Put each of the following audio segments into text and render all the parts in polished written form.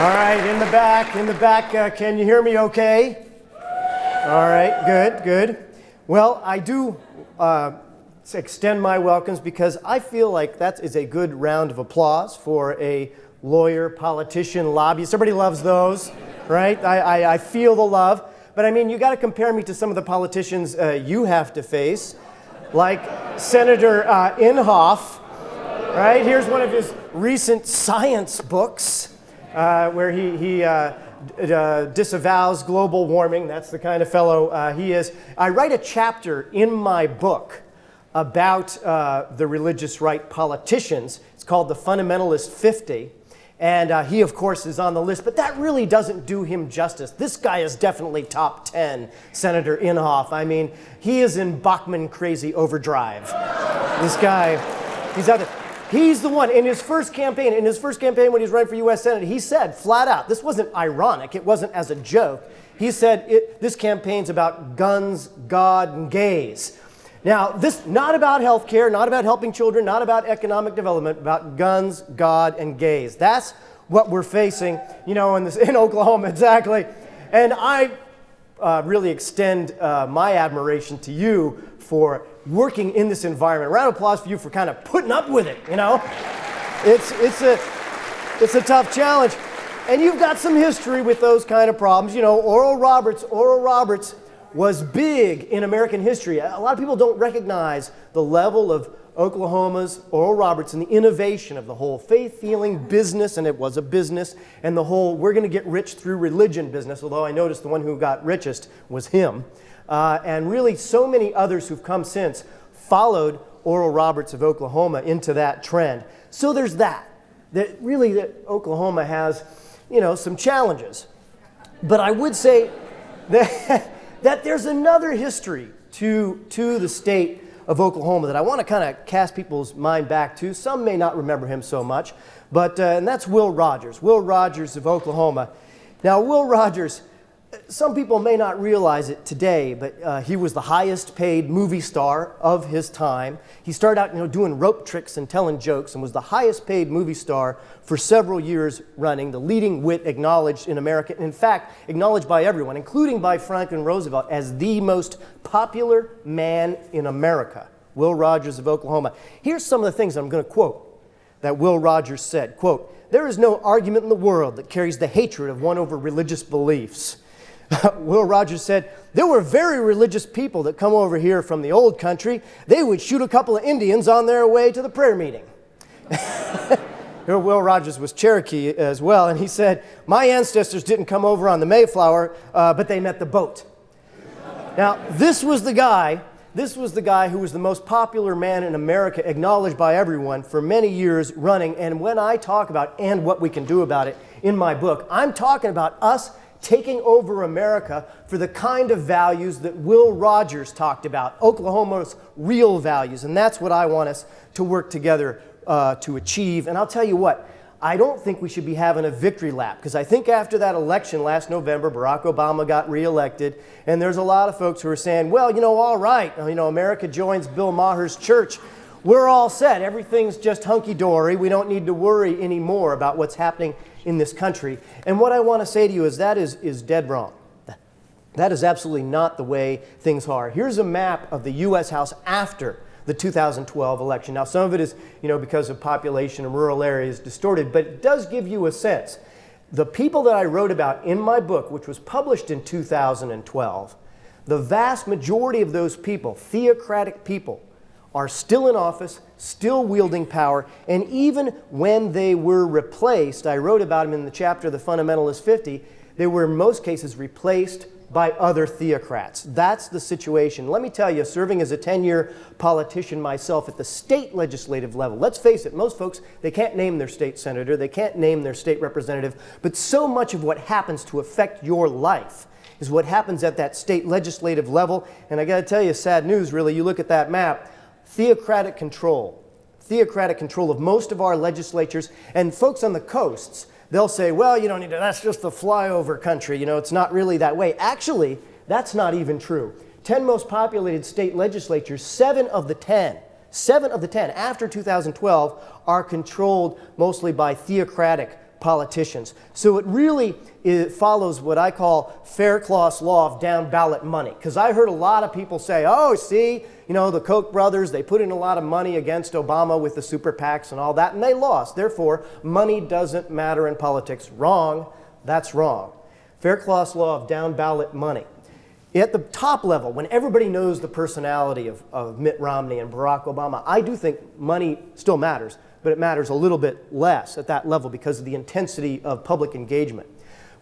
All right, in the back, can you hear me okay? All right, good. Well, I do extend my welcomes because I feel like that is a good round of applause for a lawyer, politician, lobbyist. Everybody loves those, right? I feel the love. But I mean, you got to compare me to some of the politicians you have to face, like Senator Inhofe, right? Here's one of his recent science books where he disavows global warming. That's the kind of fellow he is. I write a chapter in my book about the religious right politicians. It's called The Fundamentalist 50. And he, of course, is on the list, but that really doesn't do him justice. This guy is definitely top 10, Senator Inhofe. I mean, he is in Bachman crazy overdrive. This guy, he's out there. He's the one, in his first campaign when he was running for U.S. Senate, he said flat out, this wasn't ironic, it wasn't as a joke. He said, this campaign's about guns, God, and gays. Now, this not about health care, not about helping children, not about economic development, about guns, God, and gays. That's what we're facing, in Oklahoma, exactly. And I really extend my admiration to you for working in this environment. A round of applause for you for kind of putting up with it, It's a tough challenge. And you've got some history with those kind of problems. Oral Roberts was big in American history. A lot of people don't recognize the level of Oklahoma's Oral Roberts and the innovation of the whole faith-healing business, and it was a business, and the whole we're going to get rich through religion business, although I noticed the one who got richest was him. And really so many others who've come since followed Oral Roberts of Oklahoma into that trend. So there's that Oklahoma has, some challenges. But I would say that there's another history to the state of Oklahoma that I want to kind of cast people's mind back to. Some may not remember him so much, but and that's Will Rogers. Will Rogers of Oklahoma. Now, Will Rogers, some people may not realize it today, but he was the highest paid movie star of his time. He started out, doing rope tricks and telling jokes and was the highest paid movie star for several years running, the leading wit acknowledged in America, in fact, acknowledged by everyone, including by Franklin Roosevelt, as the most popular man in America, Will Rogers of Oklahoma. Here's some of the things I'm going to quote that Will Rogers said. Quote, "There is no argument in the world that carries the hatred of one over religious beliefs." Will Rogers said, "There were very religious people that come over here from the old country. They would shoot a couple of Indians on their way to the prayer meeting." Will Rogers was Cherokee as well, and he said, "My ancestors didn't come over on the Mayflower, but they met the boat." Now, this was the guy who was the most popular man in America, acknowledged by everyone for many years running. And when I talk about and what we can do about it in my book, I'm talking about us taking over America for the kind of values that Will Rogers talked about, Oklahoma's real values. And that's what I want us to work together to achieve. And I'll tell you what, I don't think we should be having a victory lap, because I think after that election last November, Barack Obama got reelected, and there's a lot of folks who are saying, well, all right, America joins Bill Maher's church. We're all set. Everything's just hunky-dory. We don't need to worry anymore about what's happening in this country. And what I want to say to you is that is dead wrong. That is absolutely not the way things are. Here's a map of the U.S. House after the 2012 election. Now, some of it is, because of population in rural areas distorted, but it does give you a sense. The people that I wrote about in my book, which was published in 2012, the vast majority of those people, theocratic people, are still in office, still wielding power, and even when they were replaced, I wrote about them in the chapter, The Fundamentalist 50, they were in most cases replaced by other theocrats. That's the situation. Let me tell you, serving as a 10-year politician myself at the state legislative level, let's face it, most folks, they can't name their state senator, they can't name their state representative, but so much of what happens to affect your life is what happens at that state legislative level. And I got to tell you, sad news really, you look at that map, theocratic control of most of our legislatures, and folks on the coasts, they'll say, well, you don't need to, that's just the flyover country, it's not really that way. Actually, that's not even true. 10 most populated state legislatures, 7 of the 10 after 2012 are controlled mostly by theocratic politicians. So it follows what I call Faircloth's law of down ballot money. Because I heard a lot of people say, oh, see, the Koch brothers, they put in a lot of money against Obama with the super PACs and all that, and they lost. Therefore, money doesn't matter in politics. Wrong. That's wrong. Faircloth's law of down ballot money. At the top level, when everybody knows the personality of Mitt Romney and Barack Obama, I do think money still matters, but it matters a little bit less at that level because of the intensity of public engagement.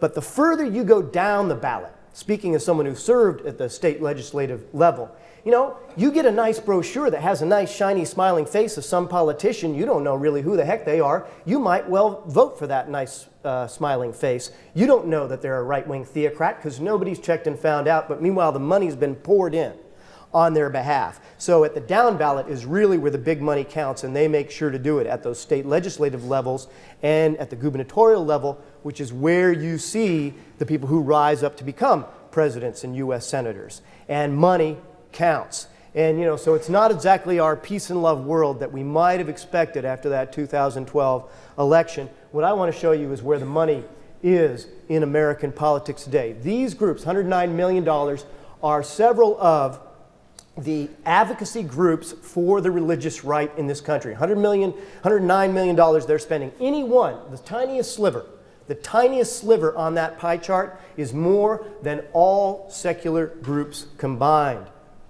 But the further you go down the ballot, speaking as someone who served at the state legislative level, you get a nice brochure that has a nice shiny smiling face of some politician. You don't know really who the heck they are. You might well vote for that nice smiling face. You don't know that they're a right-wing theocrat because nobody's checked and found out, but meanwhile the money's been poured in on their behalf. So at the down ballot is really where the big money counts, and they make sure to do it at those state legislative levels and at the gubernatorial level, which is where you see the people who rise up to become presidents and U.S. senators. And money counts. And so it's not exactly our peace and love world that we might have expected after that 2012 election. What I want to show you is where the money is in American politics today. These groups, $109 million, are several of the advocacy groups for the religious right in this country. $109 million they're spending. Any one, the tiniest sliver on that pie chart is more than all secular groups combined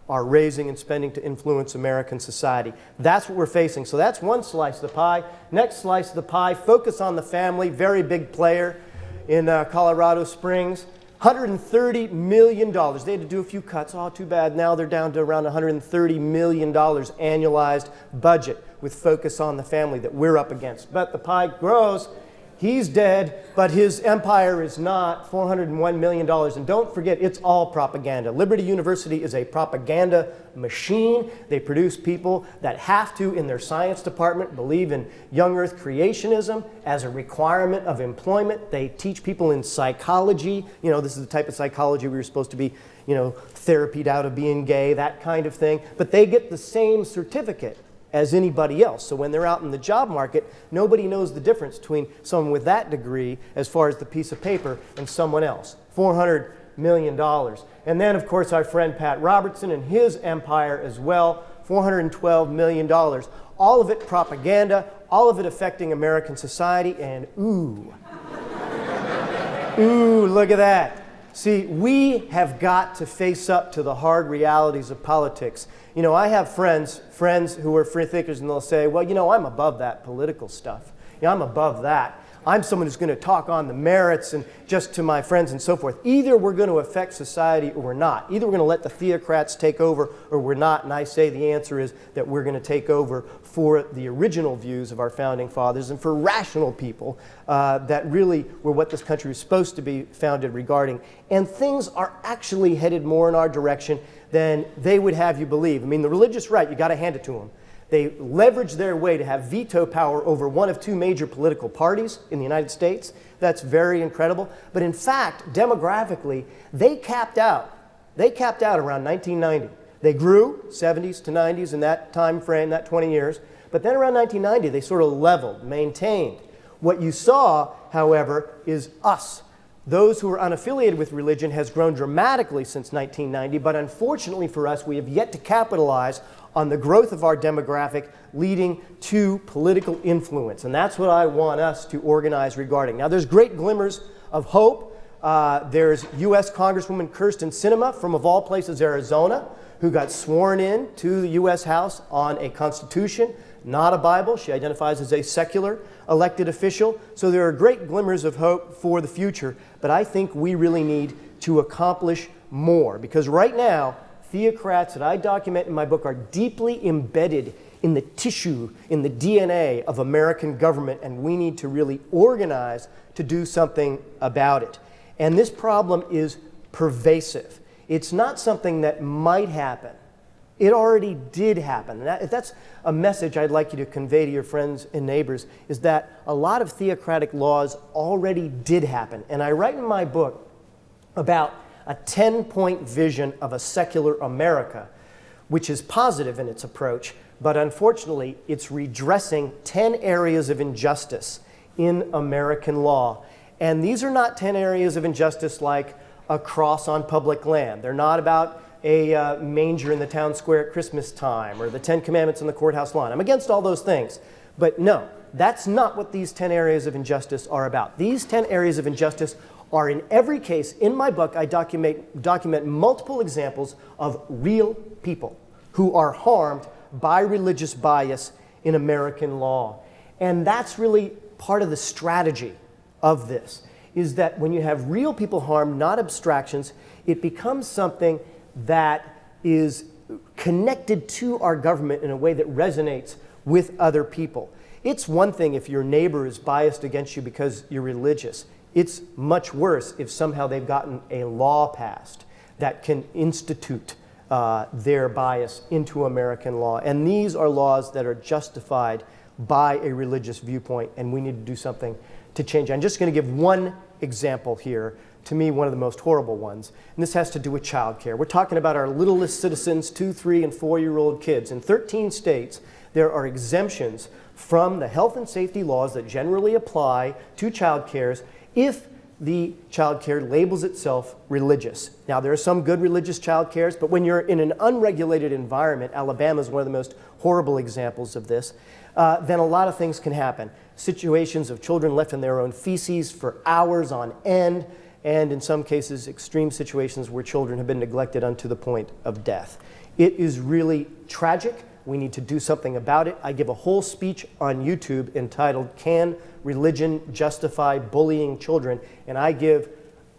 are raising and spending to influence American society. That's what we're facing. So that's one slice of the pie. Next slice of the pie, focus on the family, very big player in Colorado Springs. $130 million. They had to do a few cuts. Oh, too bad. Now they're down to around $130 million annualized budget with focus on the family that we're up against. But the pie grows. He's dead, but his empire is not. $401 million. And don't forget, it's all propaganda. Liberty University is a propaganda machine. They produce people that have to, in their science department, believe in young earth creationism as a requirement of employment. They teach people in psychology. This is the type of psychology we were supposed to be, therapied out of being gay, that kind of thing. But they get the same certificate as anybody else. So when they're out in the job market, nobody knows the difference between someone with that degree as far as the piece of paper and someone else. $400 million. And then, of course, our friend Pat Robertson and his empire as well, $412 million. All of it propaganda, all of it affecting American society, and ooh, look at that. See, we have got to face up to the hard realities of politics. I have friends who are free thinkers, and they'll say, well, I'm above that political stuff. I'm above that. I'm someone who's going to talk on the merits and just to my friends and so forth. Either we're going to affect society or we're not. Either we're going to let the theocrats take over or we're not. And I say the answer is that we're going to take over for the original views of our founding fathers and for rational people that really were what this country was supposed to be founded regarding. And things are actually headed more in our direction than they would have you believe. I mean, the religious right, you got to hand it to them. They leverage their way to have veto power over one of two major political parties in the United States. That's very incredible. But in fact, demographically, they capped out. They capped out around 1990. They grew 70s to 90s in that time frame, that 20 years. But then around 1990, they sort of leveled, maintained. What you saw, however, is us. Those who are unaffiliated with religion has grown dramatically since 1990, but unfortunately for us, we have yet to capitalize on the growth of our demographic leading to political influence. And that's what I want us to organize regarding. Now, there's great glimmers of hope. There's U.S. Congresswoman Kyrsten Sinema from, of all places, Arizona, who got sworn in to the U.S. House on a Constitution, not a Bible. She identifies as a secular elected official. So there are great glimmers of hope for the future. But I think we really need to accomplish more. Because right now, theocrats that I document in my book are deeply embedded in the tissue, in the DNA of American government, and we need to really organize to do something about it. And this problem is pervasive. It's not something that might happen. It already did happen. And that's a message I'd like you to convey to your friends and neighbors, is that a lot of theocratic laws already did happen. And I write in my book about a 10-point vision of a secular America, which is positive in its approach, but unfortunately, it's redressing 10 areas of injustice in American law. And these are not 10 areas of injustice like a cross on public land. They're not about a manger in the town square at Christmas time or the 10 Commandments on the courthouse lawn. I'm against all those things. But no, that's not what these 10 areas of injustice are about. These 10 areas of injustice are in every case. In my book, I document multiple examples of real people who are harmed by religious bias in American law. And that's really part of the strategy of this, is that when you have real people harmed, not abstractions, it becomes something that is connected to our government in a way that resonates with other people. It's one thing if your neighbor is biased against you because you're religious. It's much worse if somehow they've gotten a law passed that can institute their bias into American law. And these are laws that are justified by a religious viewpoint, and we need to do something to change. I'm just going to give one example here, to me one of the most horrible ones, and this has to do with child care. We're talking about our littlest citizens, 2, 3, and 4-year-old kids. In 13 states, there are exemptions from the health and safety laws that generally apply to child cares if the child care labels itself religious. Now, there are some good religious child cares, but when you're in an unregulated environment, Alabama is one of the most horrible examples of this, then a lot of things can happen. Situations of children left in their own feces for hours on end, and in some cases, extreme situations where children have been neglected unto the point of death. It is really tragic. We need to do something about it. I give a whole speech on YouTube entitled, "Can Religion Justify Bullying Children?" And I give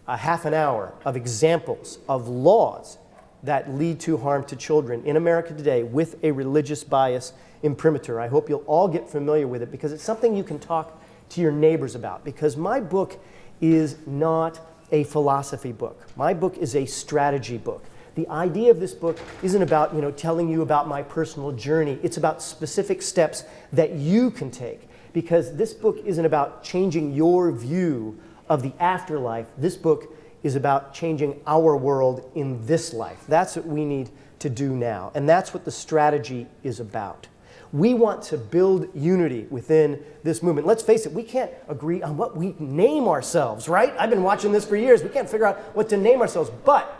a half an hour of examples of laws that lead to harm to children in America today with a religious bias imprimatur. I hope you'll all get familiar with it because it's something you can talk to your neighbors about, because my book is not a philosophy book. My book is a strategy book. The idea of this book isn't about, telling you about my personal journey. It's about specific steps that you can take, because this book isn't about changing your view of the afterlife. This book is about changing our world in this life. That's what we need to do now, and that's what the strategy is about. We want to build unity within this movement. Let's face it, we can't agree on what we name ourselves, right? I've been watching this for years. We can't figure out what to name ourselves, but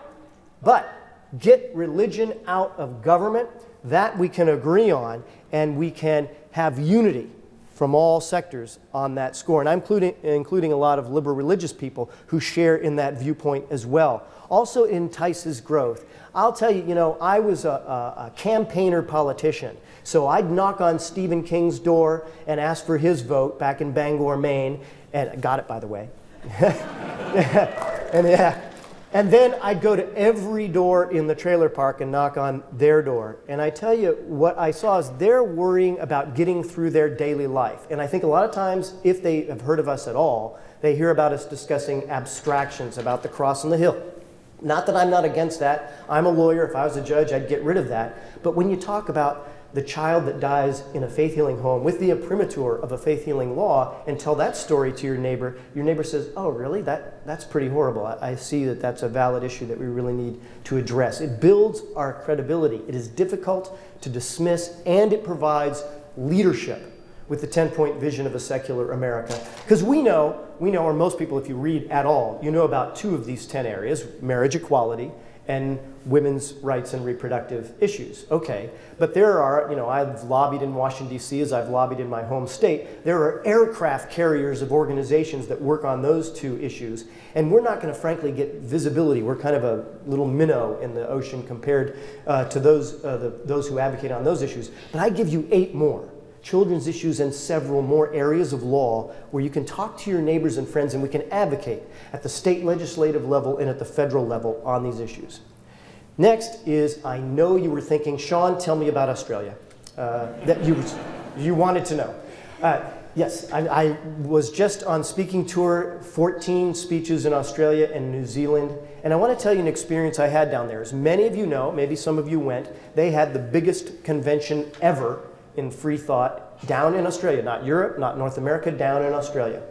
get religion out of government. That we can agree on, and we can have unity from all sectors on that score. And I'm including a lot of liberal religious people who share in that viewpoint as well. Also entices growth. I'll tell you, I was a campaigner politician. So I'd knock on Stephen King's door and ask for his vote back in Bangor, Maine, and I got it, by the way. And then I'd go to every door in the trailer park and knock on their door. And I tell you, what I saw is they're worrying about getting through their daily life. And I think a lot of times, if they have heard of us at all, they hear about us discussing abstractions about the cross on the hill. Not that I'm not against that. I'm a lawyer. If I was a judge, I'd get rid of that. But when you talk about the child that dies in a faith-healing home with the imprimatur of a faith-healing law and tell that story to your neighbor says, "Oh, really? That's pretty horrible. I see that that's a valid issue that we really need to address." It builds our credibility. It is difficult to dismiss, and it provides leadership with the 10-point vision of a secular America. Because we know, or most people, if you read at all, you know about 2 of these 10 areas: marriage equality and women's rights and reproductive issues. Okay, but there are, I've lobbied in Washington, D.C., as I've lobbied in my home state. There are aircraft carriers of organizations that work on those 2 issues, and we're not going to, frankly, get visibility. We're kind of a little minnow in the ocean compared to those who advocate on those issues. But I give you 8 more. Children's issues and several more areas of law where you can talk to your neighbors and friends, and we can advocate at the state legislative level and at the federal level on these issues. Next is, I know you were thinking, Sean, tell me about Australia, that you wanted to know. Yes, I was just on speaking tour, 14 speeches in Australia and New Zealand, and I want to tell you an experience I had down there. As many of you know, maybe some of you went, they had the biggest convention ever in free thought down in Australia, not Europe, not North America, down in Australia.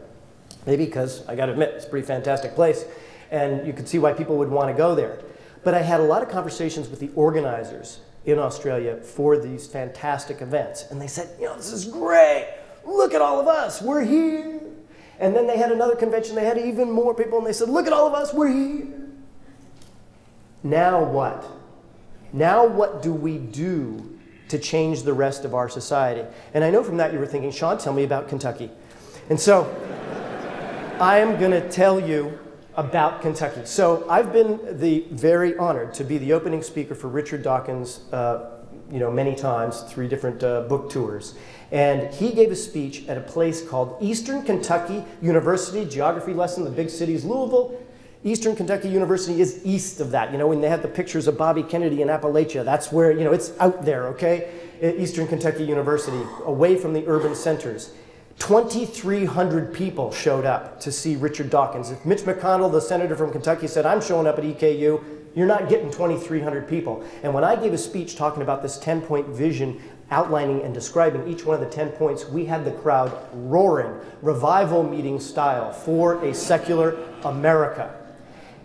Maybe because, I got to admit, it's a pretty fantastic place, and you can see why people would want to go there. But I had a lot of conversations with the organizers in Australia for these fantastic events, and they said, this is great. Look at all of us. We're here. And then they had another convention. They had even more people, and they said, look at all of us, we're here. Now what? Now what do we do to change the rest of our society? And I know from that you were thinking, Sean, tell me about Kentucky. And so I am going to tell you about Kentucky. So I've been very honored to be the opening speaker for Richard Dawkins, many times, 3 different book tours. And he gave a speech at a place called Eastern Kentucky University, geography lesson, the big city's Louisville. Eastern Kentucky University is east of that. You know, when they had the pictures of Bobby Kennedy in Appalachia, that's where, it's out there, okay? Eastern Kentucky University, away from the urban centers. 2,300 people showed up to see Richard Dawkins. If Mitch McConnell, the senator from Kentucky, said, I'm showing up at EKU, you're not getting 2,300 people. And when I gave a speech talking about this 10-point vision, outlining and describing each one of the 10 points, we had the crowd roaring, revival meeting style, for a secular America.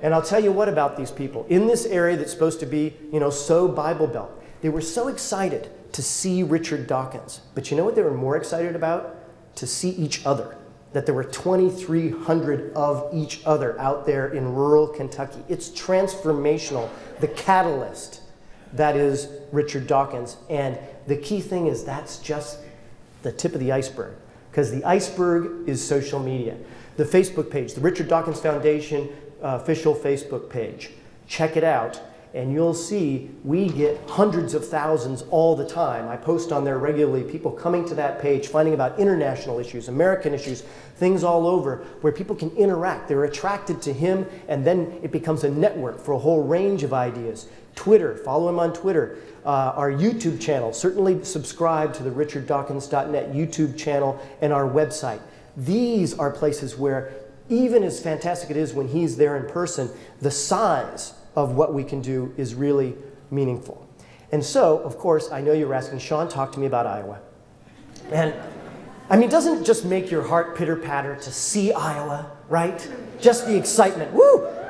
And I'll tell you what about these people. In this area that's supposed to be, so Bible Belt, they were so excited to see Richard Dawkins. But you know what they were more excited about? To see each other. That there were 2,300 of each other out there in rural Kentucky. It's transformational, the catalyst that is Richard Dawkins. And the key thing is that's just the tip of the iceberg, because the iceberg is social media. The Facebook page, the Richard Dawkins Foundation official Facebook page. Check it out, and you'll see we get hundreds of thousands all the time. I post on there regularly, people coming to that page, finding about international issues, American issues, things all over where people can interact. They're attracted to him, and then it becomes a network for a whole range of ideas. Twitter, follow him on Twitter. Our YouTube channel, certainly subscribe to the richarddawkins.net YouTube channel and our website. These are places where, even as fantastic it is when he's there in person, the size of what we can do is really meaningful. And so, of course, I know you're asking, Sean, talk to me about Iowa. And doesn't it just make your heart pitter-patter to see Iowa, right? Just the excitement,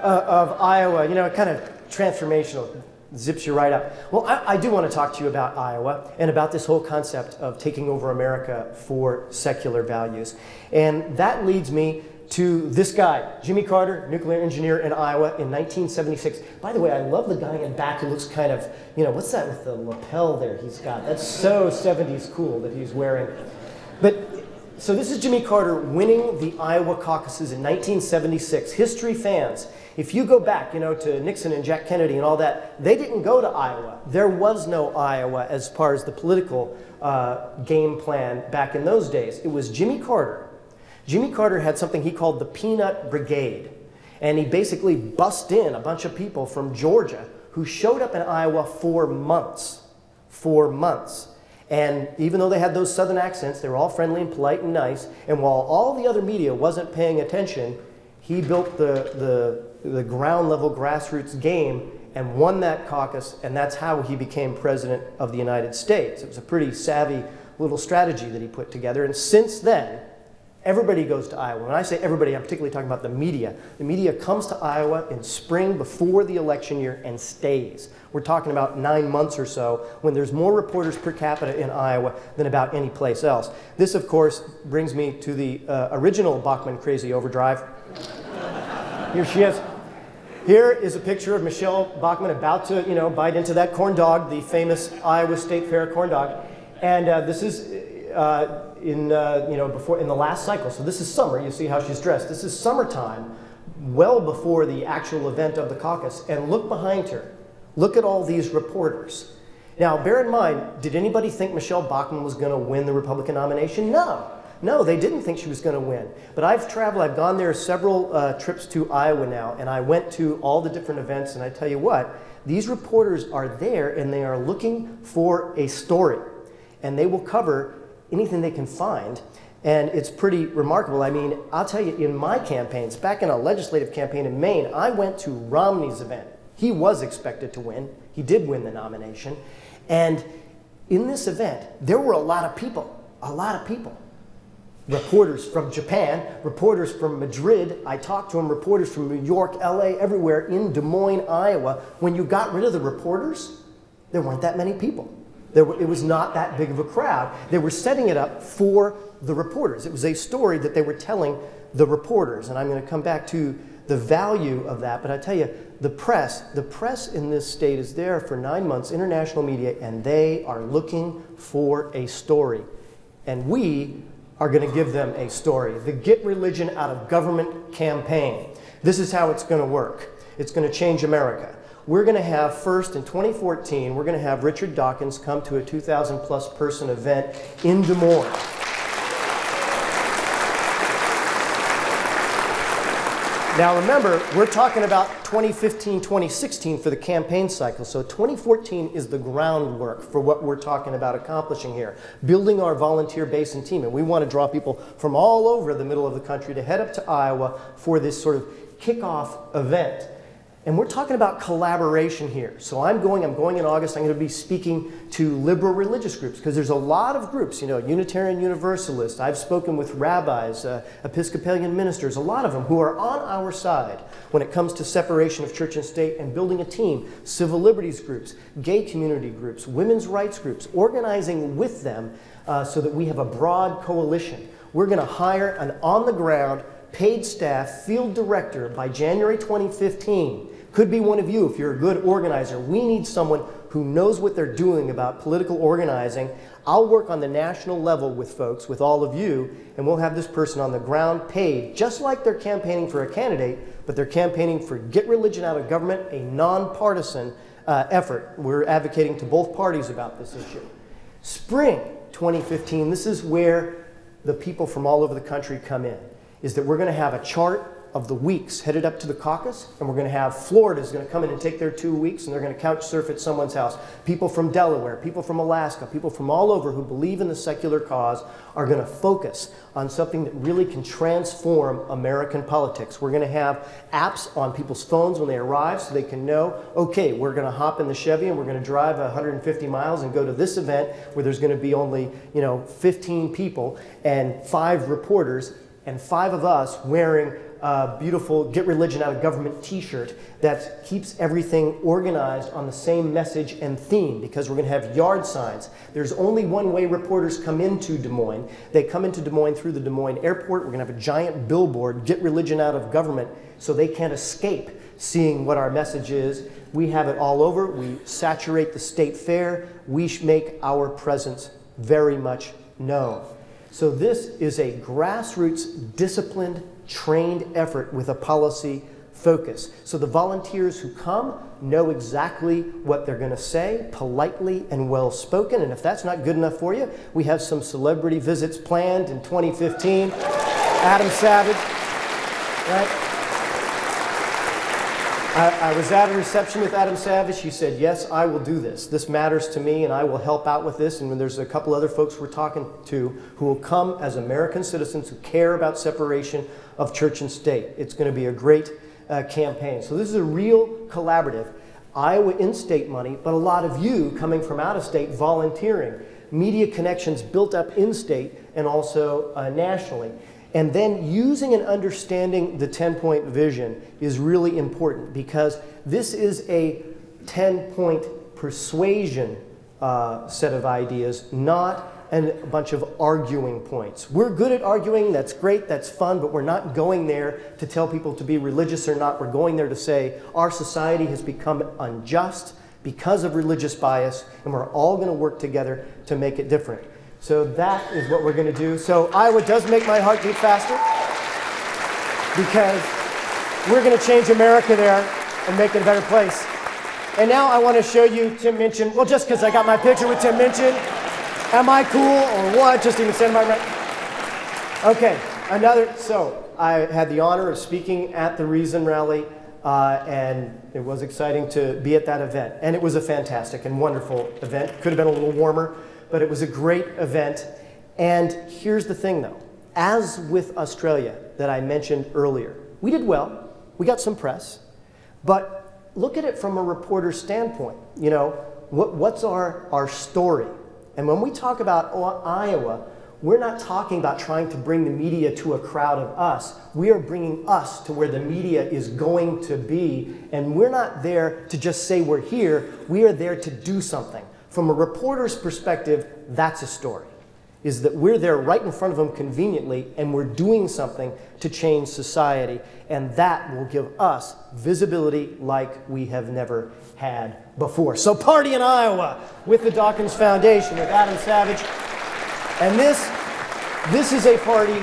of Iowa, kind of transformational, zips you right up. Well, I do want to talk to you about Iowa and about this whole concept of taking over America for secular values. And that leads me to this guy, Jimmy Carter, nuclear engineer in Iowa in 1976. By the way, I love the guy in back who looks kind of, what's that with the lapel there he's got? That's so 70s cool that he's wearing. So this is Jimmy Carter winning the Iowa caucuses in 1976. History fans, if you go back, to Nixon and Jack Kennedy and all that, they didn't go to Iowa. There was no Iowa as far as the political game plan back in those days. It was Jimmy Carter. Jimmy Carter had something he called the Peanut Brigade. And he basically bussed in a bunch of people from Georgia who showed up in Iowa for months. For months. And even though they had those southern accents, they were all friendly and polite and nice. And while all the other media wasn't paying attention, he built the ground level grassroots game and won that caucus, and that's how he became president of the United States. It was a pretty savvy little strategy that he put together. And since then, everybody goes to Iowa. When I say everybody, I'm particularly talking about the media. The media comes to Iowa in spring before the election year and stays. We're talking about 9 months or so when there's more reporters per capita in Iowa than about any place else. This, of course, brings me to the original Bachmann Crazy Overdrive. Here she is. Here is a picture of Michelle Bachmann about to, bite into that corn dog, the famous Iowa State Fair corn dog. And this is in the last cycle. So this is summer. You see how she's dressed. This is summertime, well before the actual event of the caucus. And look behind her. Look at all these reporters. Now, bear in mind, did anybody think Michelle Bachmann was going to win the Republican nomination? No. No, they didn't think she was going to win. But I've gone there several trips to Iowa now, and I went to all the different events, and I tell you what, these reporters are there, and they are looking for a story. And they will cover anything they can find. And it's pretty remarkable. I'll tell you, in my campaigns, back in a legislative campaign in Maine, I went to Romney's event. He was expected to win. He did win the nomination. And in this event, there were a lot of people. Reporters from Japan, reporters from Madrid. I talked to them, reporters from New York, LA, everywhere in Des Moines, Iowa. When you got rid of the reporters, there weren't that many people. It was not that big of a crowd. They were setting it up for the reporters. It was a story that they were telling the reporters. And I'm going to come back to the value of that, but I tell you, the press in this state is there for 9 months, international media, and they are looking for a story. And we are going to give them a story. The Get Religion Out of Government campaign. This is how it's going to work. It's going to change America. We're going to have, first in 2014, we're going to have Richard Dawkins come to a 2,000 plus person event in Des Moines. Now remember, we're talking about 2015, 2016 for the campaign cycle. So 2014 is the groundwork for what we're talking about accomplishing here. Building our volunteer base and team. And we want to draw people from all over the middle of the country to head up to Iowa for this sort of kickoff event. And we're talking about collaboration here. So I'm going in August. I'm going to be speaking to liberal religious groups because there's a lot of groups, you know, Unitarian Universalists. I've spoken with rabbis, Episcopalian ministers, a lot of them who are on our side when it comes to separation of church and state and building a team, civil liberties groups, gay community groups, women's rights groups, organizing with them so that we have a broad coalition. We're going to hire an on-the-ground, paid staff field director by January 2015. Could be one of you if you're a good organizer. We need someone who knows what they're doing about political organizing. I'll work on the national level with folks, with all of you, and we'll have this person on the ground paid, just like they're campaigning for a candidate, but they're campaigning for Get Religion Out of Government, a nonpartisan effort. We're advocating to both parties about this issue. Spring 2015, this is where the people from all over the country come in, is that we're going to have a chart of the weeks headed up to the caucus, and we're going to have Florida's going to come in and take their 2 weeks, and they're going to couch surf at someone's house. People from Delaware, people from Alaska, people from all over who believe in the secular cause are going to focus on something that really can transform American politics. We're going to have apps on people's phones when they arrive so they can know, okay, we're going to hop in the Chevy and we're going to drive 150 miles and go to this event where there's going to be only, 15 people and 5 reporters and 5 of us wearing a beautiful Get Religion Out of Government t-shirt that keeps everything organized on the same message and theme, because we're going to have yard signs. There's only one way reporters come into Des Moines. They come into Des Moines through the Des Moines airport. We're going to have a giant billboard, Get Religion Out of Government, so they can't escape seeing what our message is. We have it all over. We saturate the state fair. We make our presence very much known. So this is a grassroots, disciplined, trained effort with a policy focus. So the volunteers who come know exactly what they're going to say, politely and well spoken. And if that's not good enough for you, we have some celebrity visits planned in 2015. Adam Savage, right? I was at a reception with Adam Savage. He said, yes, I will do this. This matters to me, and I will help out with this. And when there's a couple other folks we're talking to who will come as American citizens who care about separation of church and state. It's going to be a great campaign. So this is a real collaborative. Iowa in-state money, but a lot of you coming from out of state volunteering. Media connections built up in-state and also nationally. And then using and understanding the 10-point vision is really important, because this is a 10-point persuasion set of ideas, not a bunch of arguing points. We're good at arguing, that's great, that's fun, but we're not going there to tell people to be religious or not. We're going there to say our society has become unjust because of religious bias, and we're all going to work together to make it different. So that is what we're going to do. So Iowa does make my heart beat faster, because we're going to change America there and make it a better place. And now I want to show you Tim Minchin. Well, just because I got my picture with Tim Minchin. Am I cool or what? Just even send my... Okay, so I had the honor of speaking at the Reason Rally, and it was exciting to be at that event. And it was a fantastic and wonderful event. Could have been a little warmer, but it was a great event. And here's the thing, though. As with Australia that I mentioned earlier, we did well. We got some press. But look at it from a reporter's standpoint. What's our story? And when we talk about Iowa, we're not talking about trying to bring the media to a crowd of us. We are bringing us to where the media is going to be. And we're not there to just say we're here. We are there to do something. From a reporter's perspective, that's a story. is that we're there right in front of them conveniently, and we're doing something to change society. And that will give us visibility like we have never had before. So party in Iowa with the Dawkins Foundation, with Adam Savage. And this is a party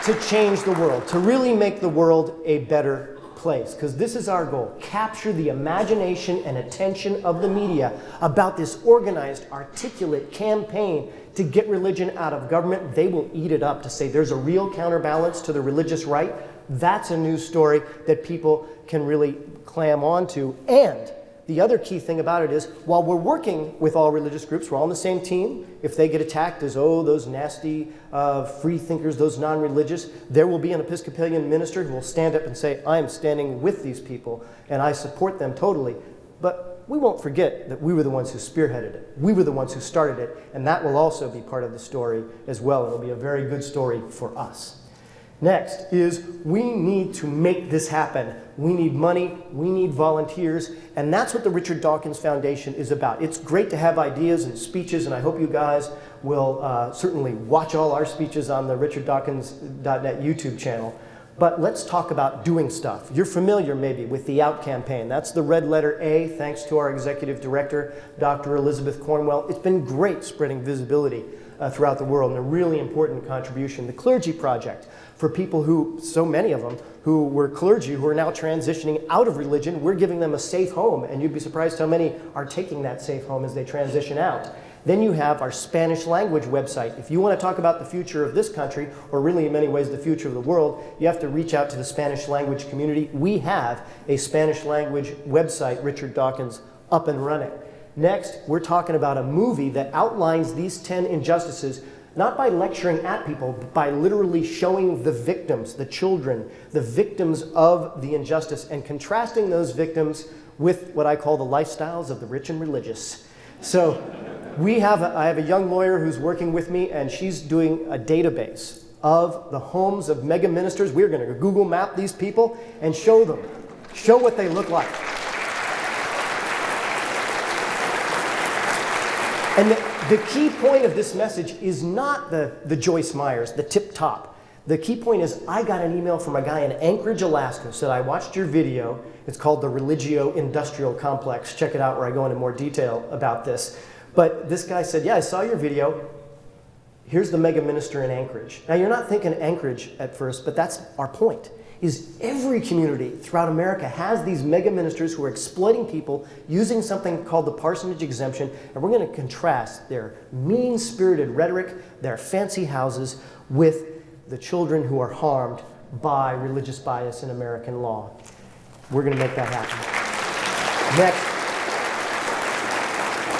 to change the world, to really make the world a better place. Because this is our goal. Capture the imagination and attention of the media about this organized, articulate campaign to get religion out of government. They will eat it up to say there's a real counterbalance to the religious right. That's a news story that people can really clam onto. And the other key thing about it is, while we're working with all religious groups, we're all on the same team. If they get attacked as, those nasty free thinkers, those non-religious, there will be an Episcopalian minister who will stand up and say, I am standing with these people and I support them totally. But we won't forget that we were the ones who spearheaded it. We were the ones who started it, and that will also be part of the story as well. It'll be a very good story for us. Next is we need to make this happen. We need money, we need volunteers, and that's what the Richard Dawkins Foundation is about. It's great to have ideas and speeches, and I hope you guys will certainly watch all our speeches on the richarddawkins.net YouTube channel. But let's talk about doing stuff. You're familiar maybe with the OUT campaign. That's the red letter A, thanks to our executive director, Dr. Elizabeth Cornwell. It's been great spreading visibility throughout the world and a really important contribution. The Clergy Project, for people who, so many of them, who were clergy who are now transitioning out of religion, we're giving them a safe home, and you'd be surprised how many are taking that safe home as they transition out. Then you have our Spanish language website. If you want to talk about the future of this country, or really in many ways the future of the world, you have to reach out to the Spanish language community. We have a Spanish language website, Richard Dawkins, up and running. Next, we're talking about a movie that outlines these 10 injustices, not by lecturing at people, but by literally showing the victims, the children, the victims of the injustice, and contrasting those victims with what I call the lifestyles of the rich and religious. So I have a young lawyer who's working with me, and she's doing a database of the homes of mega ministers. We're going to Google map these people and show them, show what they look like. And the key point of this message is not the Joyce Meyers, the tip top. The key point is I got an email from a guy in Anchorage, Alaska, who said, I watched your video. It's called the Religio Industrial Complex. Check it out where I go into more detail about this. But this guy said, yeah, I saw your video. Here's the mega minister in Anchorage. Now, you're not thinking Anchorage at first, but that's our point, is every community throughout America has these mega ministers who are exploiting people using something called the parsonage exemption, and we're going to contrast their mean-spirited rhetoric, their fancy houses, with the children who are harmed by religious bias in American law. We're going to make that happen. Next.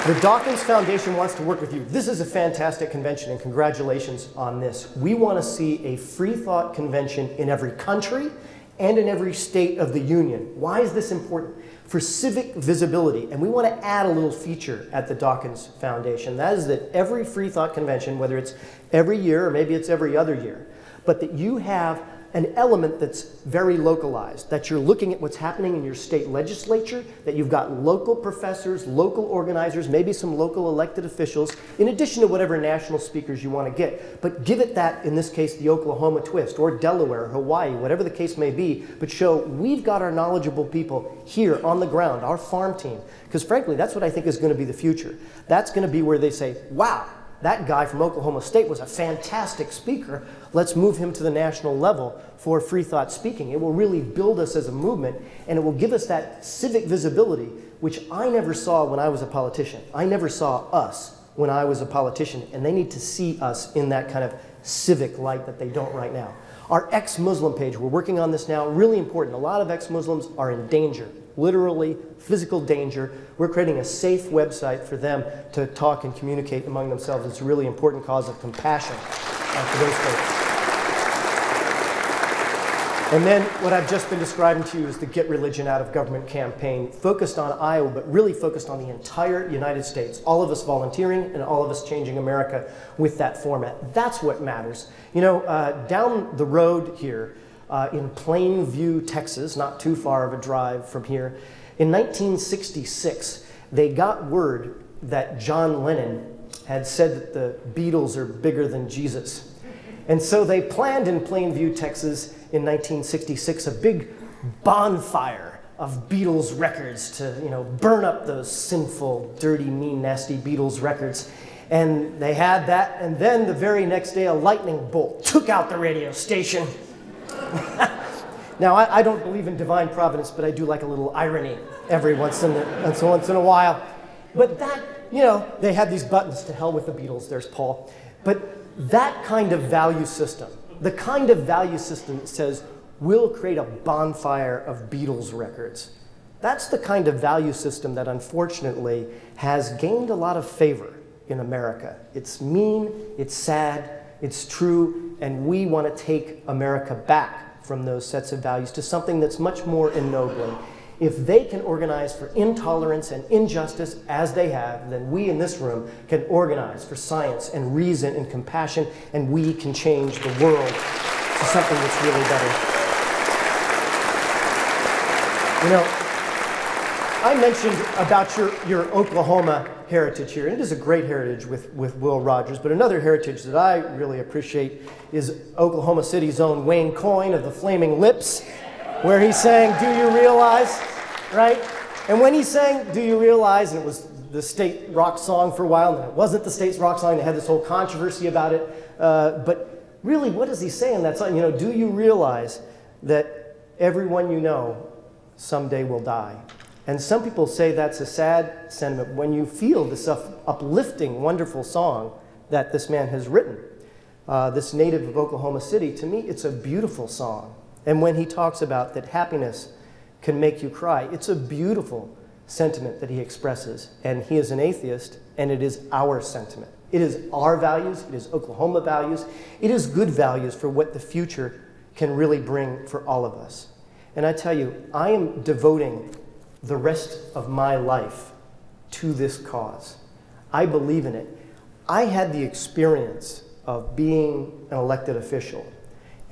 The Dawkins Foundation wants to work with you. This is a fantastic convention, and congratulations on this. We want to see a Freethought Convention in every country and in every state of the union. Why is this important? For civic visibility, and we want to add a little feature at the Dawkins Foundation. That is that every Freethought Convention, whether it's every year or maybe it's every other year, but that you have an element that's very localized, that you're looking at what's happening in your state legislature, that you've got local professors, local organizers, maybe some local elected officials, in addition to whatever national speakers you want to get. But give it that, in this case, the Oklahoma twist, or Delaware, Hawaii, whatever the case may be, but show we've got our knowledgeable people here on the ground, our farm team. Because frankly, that's what I think is going to be the future. That's going to be where they say, wow, that guy from Oklahoma State was a fantastic speaker. Let's move him to the national level for free thought speaking. It will really build us as a movement, and it will give us that civic visibility, which I never saw when I was a politician. I never saw us when I was a politician, and they need to see us in that kind of civic light that they don't right now. Our ex-Muslim page, we're working on this now, really important. A lot of ex-Muslims are in danger, literally physical danger. We're creating a safe website for them to talk and communicate among themselves. It's a really important cause of compassion for those folks. And then what I've just been describing to you is the Get Religion Out of Government campaign, focused on Iowa, but really focused on the entire United States. All of us volunteering and all of us changing America with that format. That's what matters. You know, down the road here in Plainview, Texas, not too far of a drive from here, in 1966, they got word that John Lennon had said that the Beatles are bigger than Jesus. And so they planned in Plainview, Texas in 1966 a big bonfire of Beatles records to, burn up those sinful, dirty, mean, nasty Beatles records. And they had that, and then the very next day a lightning bolt took out the radio station. Now, I don't believe in divine providence, but I do like a little irony every once in a while. But that, they had these buttons, to hell with the Beatles, there's Paul. But that kind of value system, the kind of value system that says, we'll create a bonfire of Beatles records, that's the kind of value system that unfortunately has gained a lot of favor in America. It's mean, it's sad, it's true, and we want to take America back from those sets of values to something that's much more ennobling. If they can organize for intolerance and injustice as they have, then we in this room can organize for science and reason and compassion, and we can change the world to something that's really better. I mentioned about your Oklahoma heritage here, and it is a great heritage with Will Rogers, but another heritage that I really appreciate is Oklahoma City's own Wayne Coyne of the Flaming Lips, where he sang, "Do You Realize?" Right? And when he sang, "Do You Realize?" and it was the state rock song for a while, and it wasn't the state's rock song, they had this whole controversy about it, but really, what does he say in that song? Do you realize that everyone you know someday will die? And some people say that's a sad sentiment when you feel this uplifting, wonderful song that this man has written. This native of Oklahoma City, to me, it's a beautiful song. And when he talks about that happiness can make you cry, it's a beautiful sentiment that he expresses. And he is an atheist, and it is our sentiment. It is our values, it is Oklahoma values, it is good values for what the future can really bring for all of us. And I tell you, I am devoting the rest of my life to this cause. I believe in it. I had the experience of being an elected official,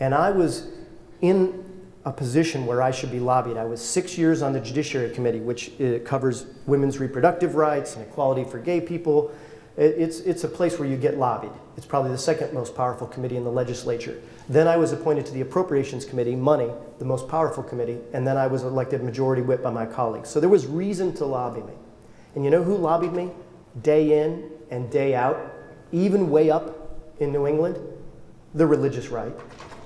and I was in a position where I should be lobbied. I was 6 years on the Judiciary Committee, which covers women's reproductive rights and equality for gay people. It's a place where you get lobbied. It's probably the second most powerful committee in the legislature. Then I was appointed to the Appropriations Committee, money, the most powerful committee, and then I was elected majority whip by my colleagues. So there was reason to lobby me. And you know who lobbied me day in and day out, even way up in New England? The religious right.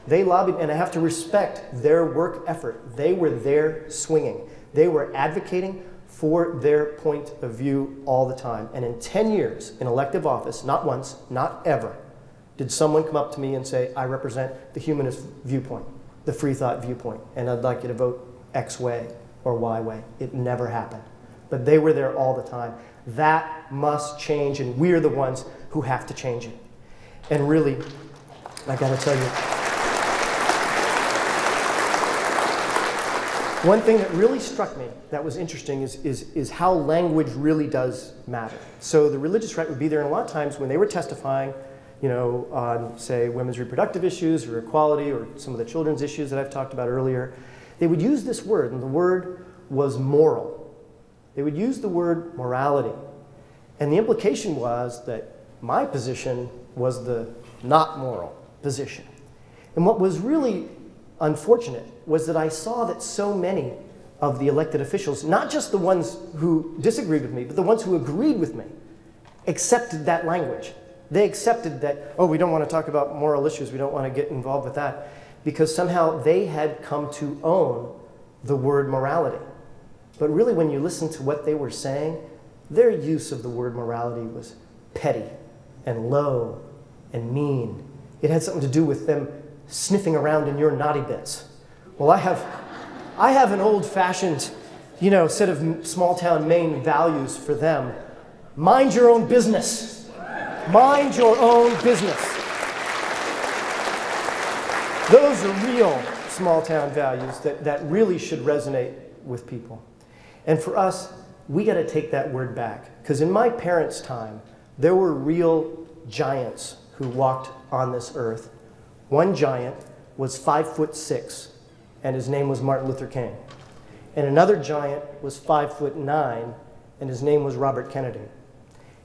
They lobbied, and I have to respect their work effort. They were there swinging. They were advocating for their point of view all the time. And in 10 years in elective office, not once, not ever, did someone come up to me and say, I represent the humanist viewpoint, the free thought viewpoint, and I'd like you to vote X way or Y way. It never happened. But they were there all the time. That must change, and we're the ones who have to change it. And really, I gotta tell you, one thing that really struck me that was interesting is how language really does matter. So the religious right would be there, and a lot of times when they were testifying, on, say, women's reproductive issues or equality or some of the children's issues that I've talked about earlier, they would use this word, and the word was moral. They would use the word morality. And the implication was that my position was the not moral position. And what was really unfortunate was that I saw that so many of the elected officials, not just the ones who disagreed with me, but the ones who agreed with me, accepted that language. They accepted that, oh, we don't want to talk about moral issues, we don't want to get involved with that, because somehow they had come to own the word morality. But really, when you listen to what they were saying, their use of the word morality was petty and low and mean. It had something to do with them sniffing around in your naughty bits. Well, I have an old-fashioned, set of small-town Maine values for them. Mind your own business. Mind your own business. Those are real small-town values that really should resonate with people. And for us, we got to take that word back. Because in my parents' time, there were real giants who walked on this earth. One giant was 5'6", and his name was Martin Luther King. And another giant was 5'9", and his name was Robert Kennedy.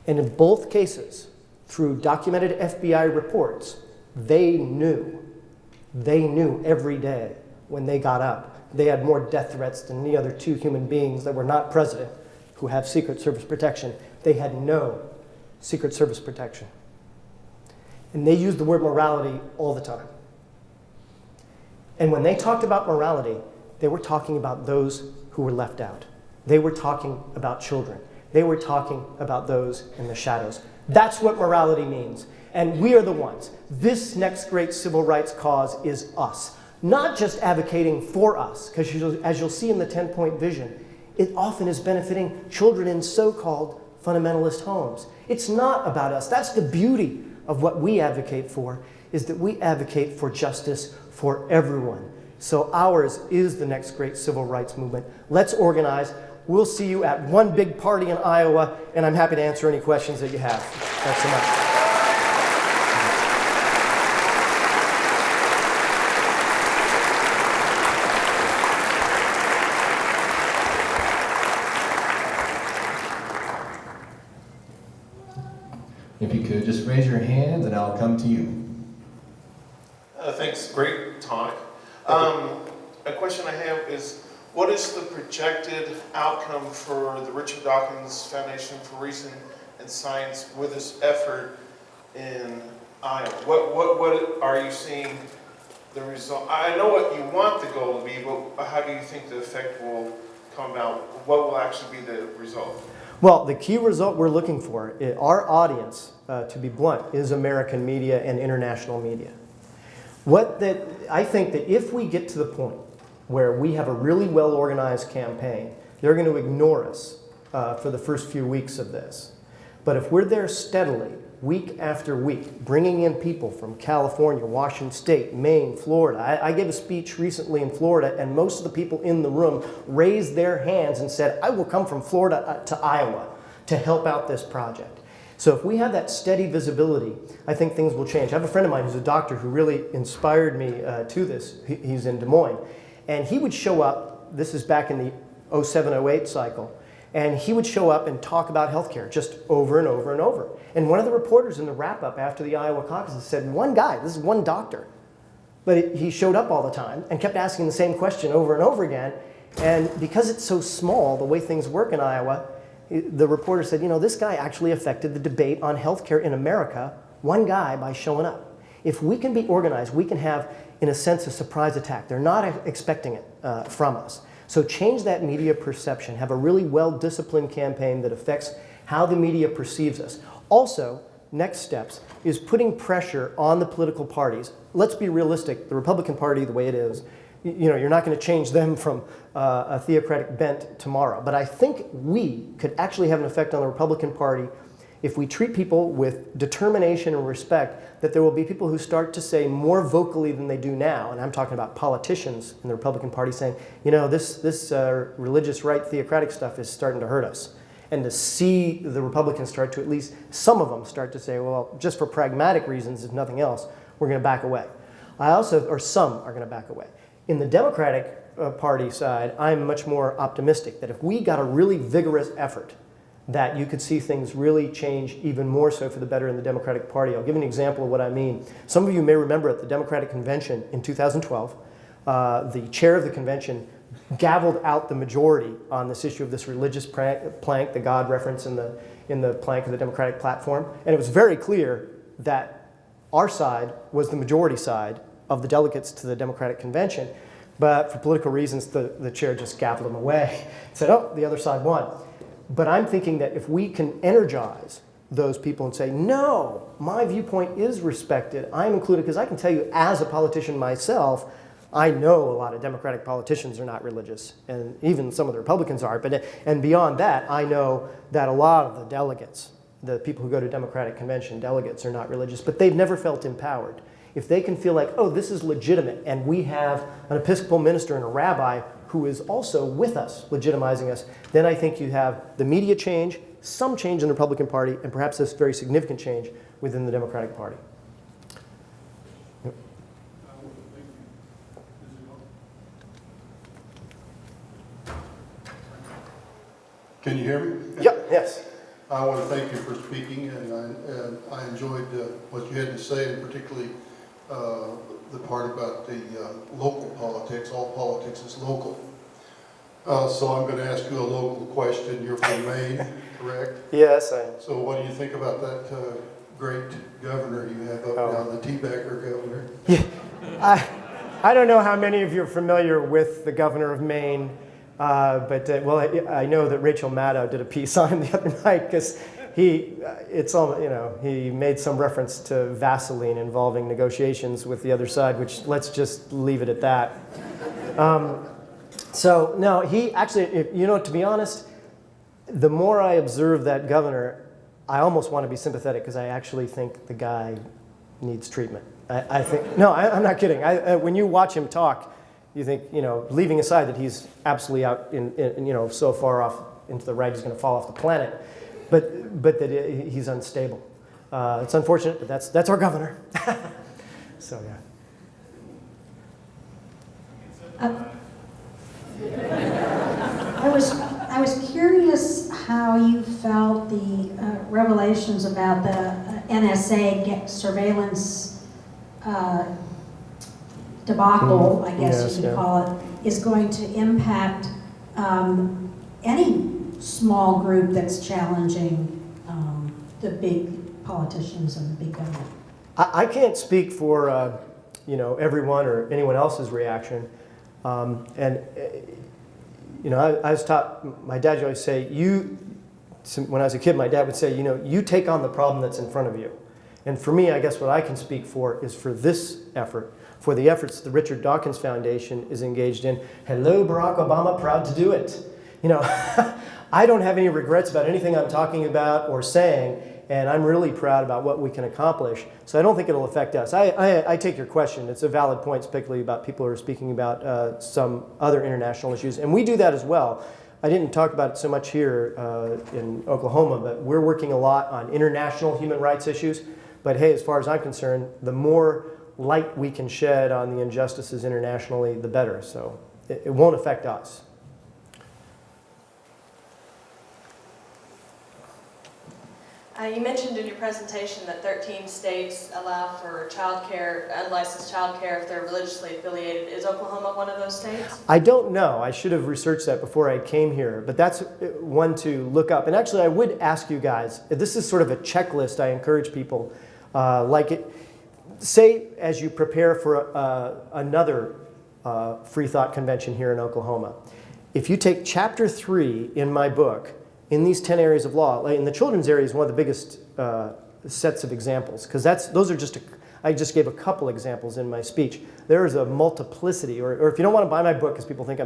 And in both cases, through documented FBI reports, they knew every day when they got up, they had more death threats than any other two human beings that were not president who have Secret Service protection. They had no Secret Service protection. And they used the word morality all the time. And when they talked about morality, they were talking about those who were left out. They were talking about children. They were talking about those in the shadows. That's what morality means. And we are the ones. This next great civil rights cause is us. Not just advocating for us, because as you'll see in the 10-point vision, it often is benefiting children in so-called fundamentalist homes. It's not about us. That's the beauty of what we advocate for, is that we advocate for justice for everyone. So ours is the next great civil rights movement. Let's organize. We'll see you at one big party in Iowa, and I'm happy to answer any questions that you have. Thanks so much. If you could, just raise your hands and I'll come to you. Thanks, great talk. A question I have is, what is the projected outcome for the Richard Dawkins Foundation for Reason and Science with this effort in Iowa? What are you seeing the result? I know what you want the goal to be, but how do you think the effect will come about? What will actually be the result? Well, the key result we're looking for, our audience, to be blunt, is American media and international media. I think that if we get to the point where we have a really well-organized campaign, they're going to ignore us for the first few weeks of this. But if we're there steadily, week after week, bringing in people from California, Washington State, Maine, Florida. I gave a speech recently in Florida, and most of the people in the room raised their hands and said, I will come from Florida to Iowa to help out this project. So if we have that steady visibility, I think things will change. I have a friend of mine who's a doctor who really inspired me to this. He's in Des Moines. And he would show up, this is back in the 07-08 cycle, and he would show up and talk about healthcare just over and over and over. And one of the reporters in the wrap-up after the Iowa caucuses said, one guy, this is one doctor, but he showed up all the time and kept asking the same question over and over again. And because it's so small, the way things work in Iowa, the reporter said, you know, this guy actually affected the debate on healthcare in America, one guy, by showing up. If we can be organized, we can have, in a sense, a surprise attack. They're not expecting it from us. So change that media perception. Have a really well-disciplined campaign that affects how the media perceives us. Also, next steps is putting pressure on the political parties. Let's be realistic. The Republican Party, the way it is, you know, you're not going to change them from a theocratic bent tomorrow. But I think we could actually have an effect on the Republican Party if we treat people with determination and respect, that there will be people who start to say more vocally than they do now, and I'm talking about politicians in the Republican Party saying, you know, this religious right theocratic stuff is starting to hurt us. And to see the Republicans start to, at least some of them start to say, well, just for pragmatic reasons, if nothing else, we're going to back away. Some are going to back away. In the Democratic Party side, I'm much more optimistic that if we got a really vigorous effort, that you could see things really change even more so for the better in the Democratic Party. I'll give you an example of what I mean. Some of you may remember at the Democratic Convention in 2012, the chair of the convention gavelled out the majority on this issue of this religious plank, the God reference in the plank of the Democratic platform. And it was very clear that our side was the majority side of the delegates to the Democratic Convention. But for political reasons, the chair just gavelled them away and said, oh, the other side won. But I'm thinking that if we can energize those people and say, no, my viewpoint is respected, I'm included, because I can tell you as a politician myself, I know a lot of Democratic politicians are not religious, and even some of the Republicans are, and beyond that, I know that a lot of the delegates, the people who go to Democratic Convention delegates, are not religious, but they've never felt empowered. If they can feel like, oh, this is legitimate, and we have an Episcopal minister and a rabbi who is also with us, legitimizing us, then I think you have the media change, some change in the Republican Party, and perhaps this very significant change within the Democratic Party. Yep. Can you hear me? Yep, yes. I want to thank you for speaking, and I enjoyed what you had to say, and particularly the part about the local politics. All politics is local. So I'm going to ask you a local question. You're from Maine, correct? Yes, I am. So what do you think about that great governor you have up now, the teabagger governor? Yeah, I don't know how many of you are familiar with the governor of Maine, but well, I know that Rachel Maddow did a piece on him the other night because he made some reference to Vaseline involving negotiations with the other side, which let's just leave it at that. So no, he actually, to be honest, the more I observe that governor, I almost want to be sympathetic because I actually think the guy needs treatment. I think, no, I'm not kidding. When you watch him talk, you think, leaving aside that he's absolutely out in so far off into the right, he's going to fall off the planet, but that he's unstable. It's unfortunate, but that's our governor. So yeah. I was curious how you felt the revelations about the NSA surveillance debacle, I guess you could call it, is going to impact any small group that's challenging the big politicians and the big government. I can't speak for everyone or anyone else's reaction. I was taught, my dad used to always say, when I was a kid, my dad would say, you take on the problem that's in front of you. And for me, I guess what I can speak for is for this effort, for the efforts the Richard Dawkins Foundation is engaged in. Hello, Barack Obama, proud to do it. I don't have any regrets about anything I'm talking about or saying, and I'm really proud about what we can accomplish. So I don't think it'll affect us. I take your question. It's a valid point, particularly about people who are speaking about some other international issues. And we do that as well. I didn't talk about it so much here in Oklahoma, but we're working a lot on international human rights issues. But hey, as far as I'm concerned, the more light we can shed on the injustices internationally, the better. So it won't affect us. You mentioned in your presentation that 13 states allow for unlicensed child care if they're religiously affiliated. Is Oklahoma one of those states? I don't know. I should have researched that before I came here, but that's one to look up. And actually, I would ask you guys, this is sort of a checklist I encourage people, say as you prepare for another Freethought Convention here in Oklahoma, if you take chapter 3 in my book, in these 10 areas of law, in the children's area is one of the biggest sets of examples, because I just gave a couple examples in my speech. There is a multiplicity, or if you don't want to buy my book, because people think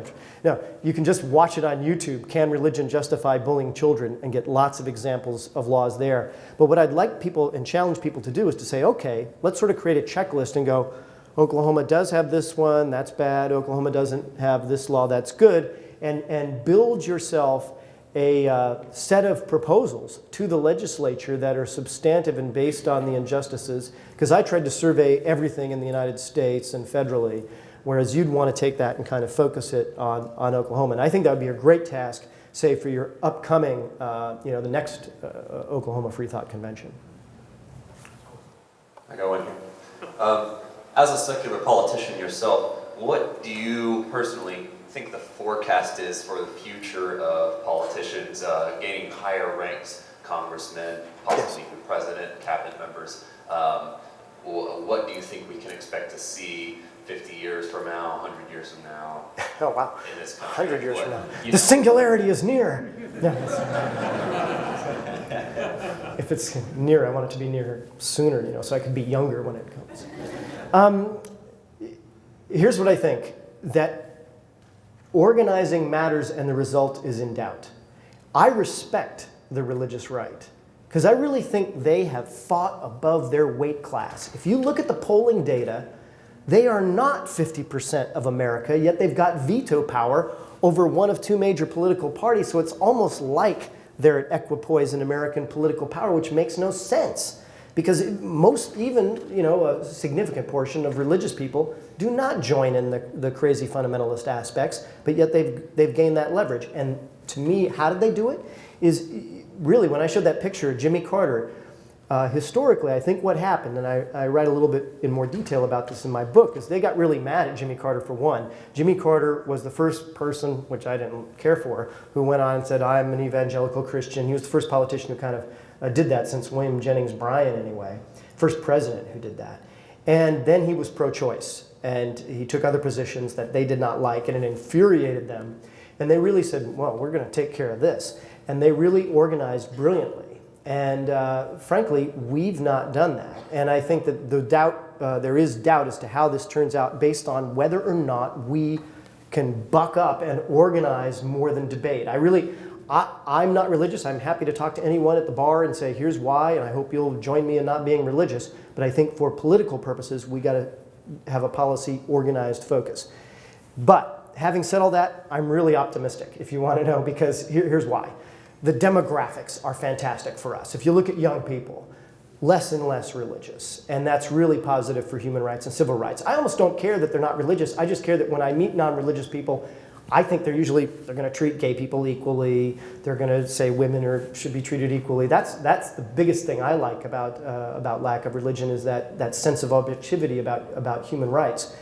you can just watch it on YouTube, Can Religion Justify Bullying Children, and get lots of examples of laws there. But what I'd like people and challenge people to do is to say, okay, let's sort of create a checklist and go, Oklahoma does have this one, that's bad. Oklahoma doesn't have this law, that's good. And build yourself a set of proposals to the legislature that are substantive and based on the injustices, because I tried to survey everything in the United States and federally, whereas you'd want to take that and kind of focus it on Oklahoma. And I think that would be a great task, say, for your upcoming, the next Oklahoma Freethought Convention. I go in here. As a secular politician yourself, what do you personally think the forecast is for the future of politicians gaining higher ranks, congressmen, possibly even president, cabinet members? What do you think we can expect to see 50 years from now, 100 years from now? Oh, wow. In this country? 100 years from now. The singularity is near. No, if it's near, I want it to be near sooner, so I could be younger when it comes. Here's what I think, that organizing matters and the result is in doubt. I respect the religious right because I really think they have fought above their weight class. If you look at the polling data, they are not 50% of America, yet they've got veto power over one of two major political parties, so it's almost like they're at equipoise in American political power, which makes no sense. Because a significant portion of religious people do not join in the crazy fundamentalist aspects, but yet they've gained that leverage. And to me, how did they do it? Is really, when I showed that picture of Jimmy Carter, historically, I think what happened, and I write a little bit in more detail about this in my book, is they got really mad at Jimmy Carter for one. Jimmy Carter was the first person, which I didn't care for, who went on and said, I'm an evangelical Christian. He was the first politician who kind of did that since William Jennings Bryan anyway. First president who did that. And then he was pro-choice, and he took other positions that they did not like, and it infuriated them. And they really said, well, we're going to take care of this. And they really organized brilliantly. And frankly, we've not done that. And I think that there is doubt as to how this turns out based on whether or not we can buck up and organize more than debate. I'm not religious. I'm happy to talk to anyone at the bar and say, here's why, and I hope you'll join me in not being religious. But I think for political purposes, we got to have a policy organized focus. But having said all that, I'm really optimistic, if you want to know, because here's why. The demographics are fantastic for us. If you look at young people, less and less religious, and that's really positive for human rights and civil rights. I almost don't care that they're not religious. I just care that when I meet non-religious people, I think they're going to treat gay people equally. They're going to say women should be treated equally. That's the biggest thing I like about lack of religion, is that sense of objectivity about human rights.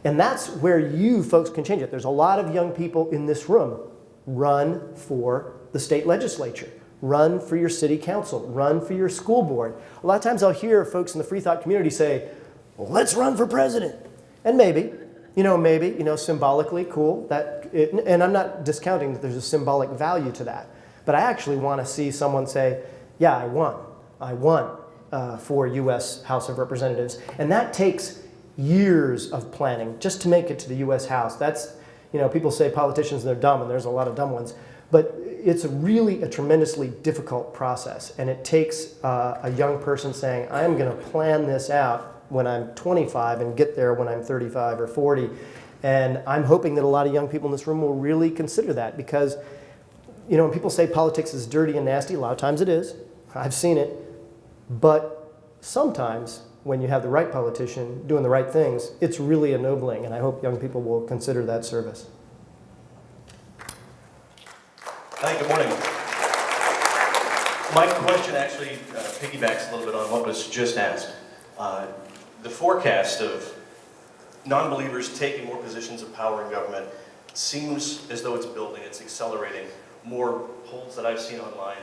And that's where you folks can change it. There's a lot of young people in this room. Run for the state legislature. Run for your city council. Run for your school board. A lot of times I'll hear folks in the Freethought community say, well, let's run for president. And maybe, symbolically, cool. And I'm not discounting that there's a symbolic value to that. But I actually want to see someone say, yeah, I won. I won for U.S. House of Representatives. And that takes years of planning just to make it to the U.S. House. That's, people say politicians, they're dumb, and there's a lot of dumb ones. But it's really a tremendously difficult process. And it takes a young person saying, I'm going to plan this out when I'm 25 and get there when I'm 35 or 40. And I'm hoping that a lot of young people in this room will really consider that, because, when people say politics is dirty and nasty, a lot of times it is. I've seen it. But sometimes when you have the right politician doing the right things, it's really ennobling. And I hope young people will consider that service. Hi, good morning. My question actually piggybacks a little bit on what was just asked. The forecast of non-believers taking more positions of power in government seems as though it's building, it's accelerating. More polls that I've seen online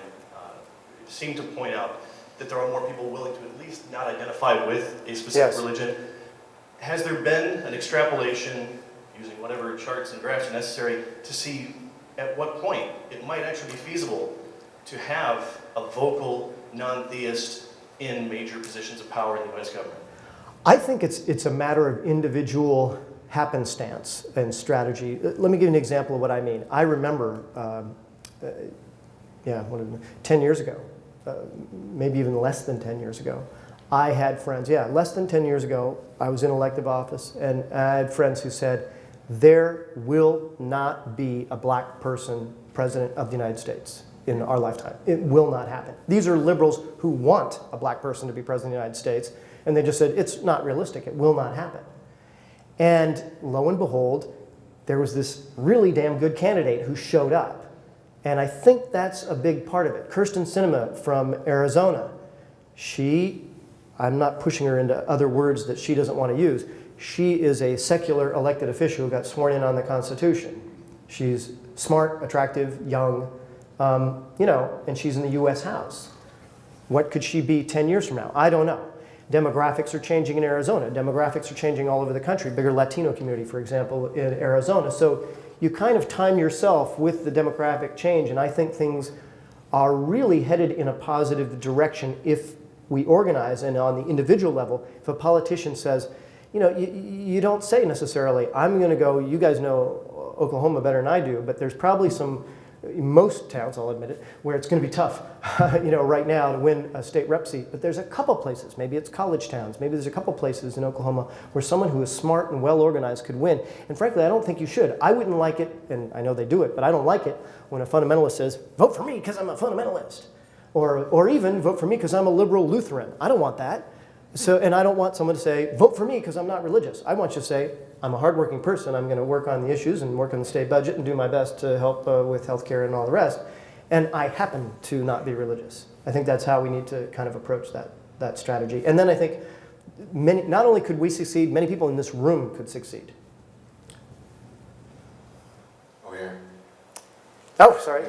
seem to point out that there are more people willing to at least not identify with a specific religion. Has there been an extrapolation, using whatever charts and graphs are necessary, to see at what point it might actually be feasible to have a vocal non-theist in major positions of power in the U.S. government? I think it's a matter of individual happenstance and strategy. Let me give you an example of what I mean. I remember, 10 years ago, maybe even less than 10 years ago, I had friends, less than 10 years ago, I was in elective office, and I had friends who said, there will not be a black person president of the United States in our lifetime. It will not happen. These are liberals who want a black person to be president of the United States, and they just said, it's not realistic, it will not happen. And lo and behold, there was this really damn good candidate who showed up. And I think that's a big part of it. Kyrsten Sinema from Arizona, I'm not pushing her into other words that she doesn't want to use. She is a secular elected official who got sworn in on the Constitution. She's smart, attractive, young, and she's in the U.S. House. What could she be 10 years from now? I don't know. Demographics are changing in Arizona. Demographics are changing all over the country. Bigger Latino community, for example, in Arizona. So you kind of time yourself with the demographic change, and I think things are really headed in a positive direction if we organize. And on the individual level, if a politician says, you don't say necessarily, I'm going to go, you guys know Oklahoma better than I do, but there's probably most towns, I'll admit it, where it's going to be tough, right now to win a state rep seat. But there's a couple places, maybe it's college towns, maybe there's a couple places in Oklahoma where someone who is smart and well organized could win. And frankly, I don't think you should. I wouldn't like it, and I know they do it, but I don't like it when a fundamentalist says, vote for me because I'm a fundamentalist. Or even vote for me because I'm a liberal Lutheran. I don't want that. And I don't want someone to say, vote for me because I'm not religious. I want you to say, I'm a hardworking person. I'm going to work on the issues and work on the state budget and do my best to help with health care and all the rest. and I happen to not be religious. I think that's how we need to kind of approach that strategy. And then I think not only could we succeed, many people in this room could succeed. Oh, yeah. Oh, sorry.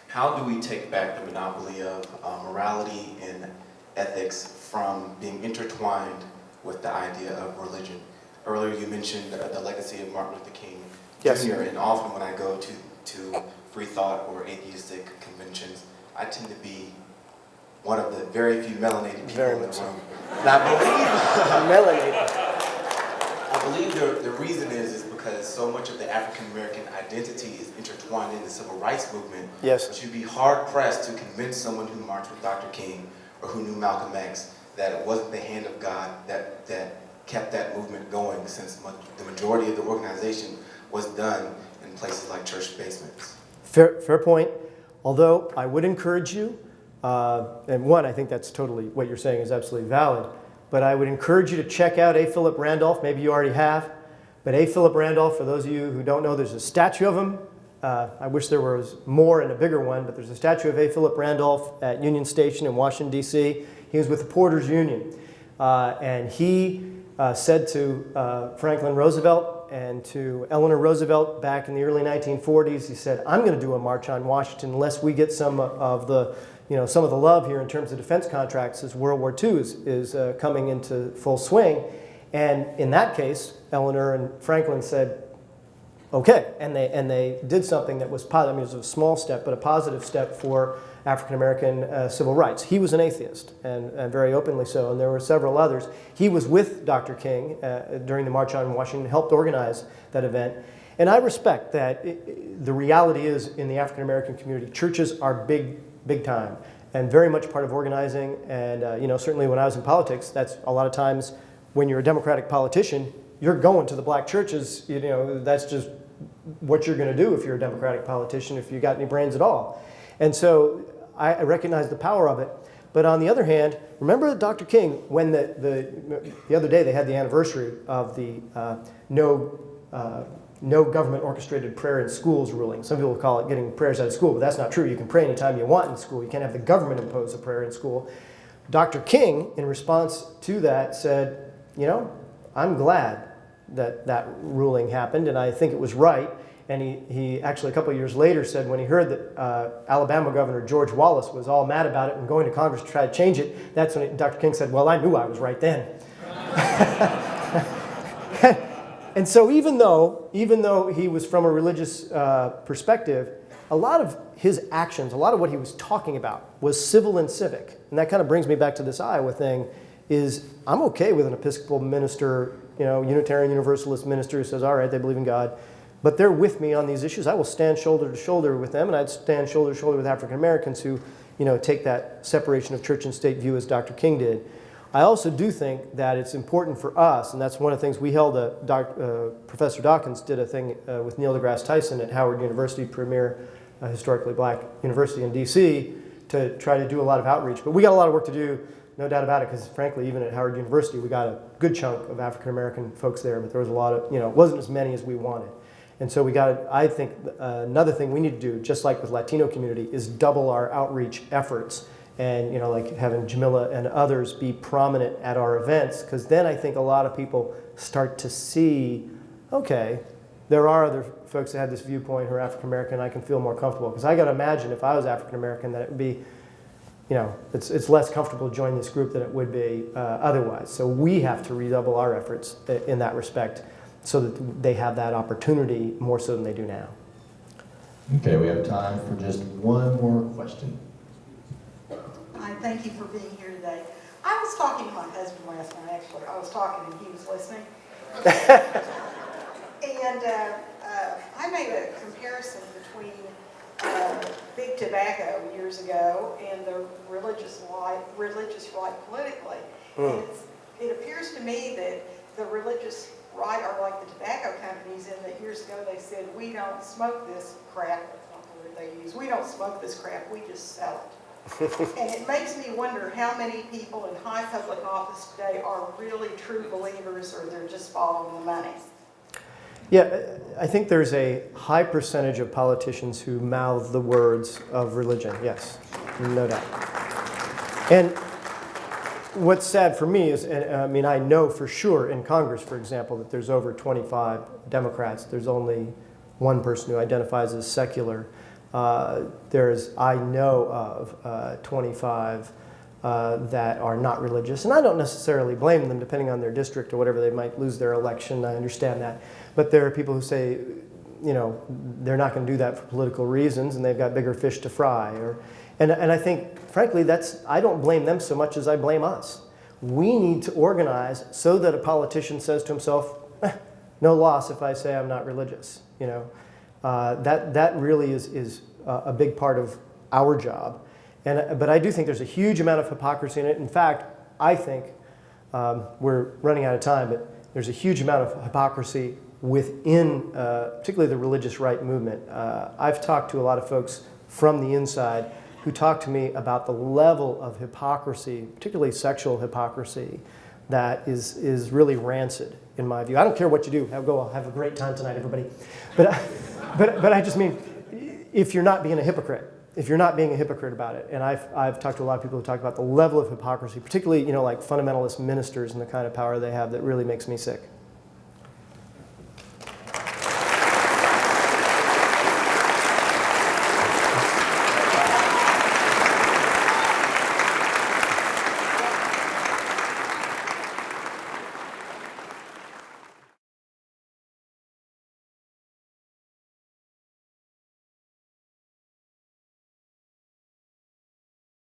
How do we take back the monopoly of morality and ethics from being intertwined with the idea of religion? Earlier you mentioned the legacy of Martin Luther King Yes. Jr., and often when I go to free thought or atheistic conventions, I tend to be one of the very few melanated people in the room. And I believe the reason is because so much of the African American identity is intertwined in the civil rights movement. Yes. But you'd be hard pressed to convince someone who marched with Dr. King or who knew Malcolm X that it wasn't the hand of God that kept that movement going, since the majority of the organization was done in places like church basements. Fair point. Although I would encourage you, and one, I think that's totally, what you're saying is absolutely valid, but I would encourage you to check out A. Philip Randolph. Maybe you already have. But A. Philip Randolph, for those of you who don't know, there's a statue of him. I wish there was more and a bigger one, but there's a statue of A. Philip Randolph at Union Station in Washington, D.C. He was with the Porters Union. And he said to Franklin Roosevelt and to Eleanor Roosevelt back in the early 1940s, he said, I'm going to do a march on Washington unless we get some of the love here in terms of defense contracts as World War II is coming into full swing. And in that case, Eleanor and Franklin said, okay, and they did something that was positive. I mean, it was a small step, but a positive step for African American civil rights. He was an atheist, and very openly so, and there were several others. He was with Dr. King during the March on Washington, helped organize that event. And I respect that the reality is in the African American community, churches are big time and very much part of organizing. And certainly when I was in politics, that's a lot of times when you're a Democratic politician, you're going to the black churches. That's just what you're going to do if you're a Democratic politician, if you got any brains at all. And so I recognize the power of it. But on the other hand, remember Dr. King, when the other day they had the anniversary of the no government orchestrated prayer in schools ruling. Some people call it getting prayers out of school, but that's not true. You can pray anytime you want in school. You can't have the government impose a prayer in school. Dr. King, in response to that, said, I'm glad that ruling happened, and I think it was right. And he actually a couple of years later said when he heard that Alabama Governor George Wallace was all mad about it and going to Congress to try to change it, that's when Dr. King said, well, I knew I was right then. And so even though he was from a religious perspective, a lot of his actions, a lot of what he was talking about was civil and civic. And that kind of brings me back to this Iowa thing, is I'm okay with an Episcopal minister, Unitarian Universalist minister who says, all right, they believe in God, but they're with me on these issues. I will stand shoulder to shoulder with them, and I'd stand shoulder to shoulder with African Americans who, take that separation of church and state view as Dr. King did. I also do think that it's important for us, and that's one of the things we held, Professor Dawkins did a thing with Neil deGrasse Tyson at Howard University, premier historically black university in DC, to try to do a lot of outreach. But we got a lot of work to do, no doubt about it, because frankly, even at Howard University, we got a good chunk of African American folks there, but there was a lot of, it wasn't as many as we wanted. And so I think another thing we need to do, just like with Latino community, is double our outreach efforts. And like having Jamila and others be prominent at our events, because then I think a lot of people start to see, okay, there are other folks that have this viewpoint who are African American. I can feel more comfortable, because I got to imagine if I was African American that it would be, it's less comfortable to join this group than it would be otherwise. So we have to redouble our efforts in that respect, so that they have that opportunity more so than they do now. Okay, we have time for just one more question. Hi, thank you for being here today. I was talking to my husband last night, actually. I was talking and he was listening. And I made a comparison between big tobacco years ago and the religious right politically. And it appears to me that the religious right are like the tobacco companies, in that years ago they said, we don't smoke this crap, that's not the word they use, we don't smoke this crap, we just sell it. And it makes me wonder how many people in high public office today are really true believers, or they're just following the money. Yeah, I think there's a high percentage of politicians who mouth the words of religion, yes, no doubt. And what's sad for me is, and I mean, I know for sure in Congress, for example, that there's over 25 Democrats. There's only one person who identifies as secular. I know of 25 that are not religious, and I don't necessarily blame them depending on their district or whatever. They might lose their election, I understand that. But there are people who say, you know, they're not going to do that for political reasons and they've got bigger fish to fry. And I think, frankly, I don't blame them so much as I blame us. We need to organize so that a politician says to himself, no loss if I say I'm not religious. You know, that really is a big part of our job. But I do think there's a huge amount of hypocrisy in it. In fact, I think we're running out of time, but there's a huge amount of hypocrisy within particularly the religious right movement. I've talked to a lot of folks from the inside who talk to me about the level of hypocrisy, particularly sexual hypocrisy, that is really rancid in my view. I don't care what you do. Have a great time tonight, everybody. But I just mean, if you're not being a hypocrite, about it, and I've talked to a lot of people who talk about the level of hypocrisy, particularly, you know, like fundamentalist ministers and the kind of power they have, that really makes me sick.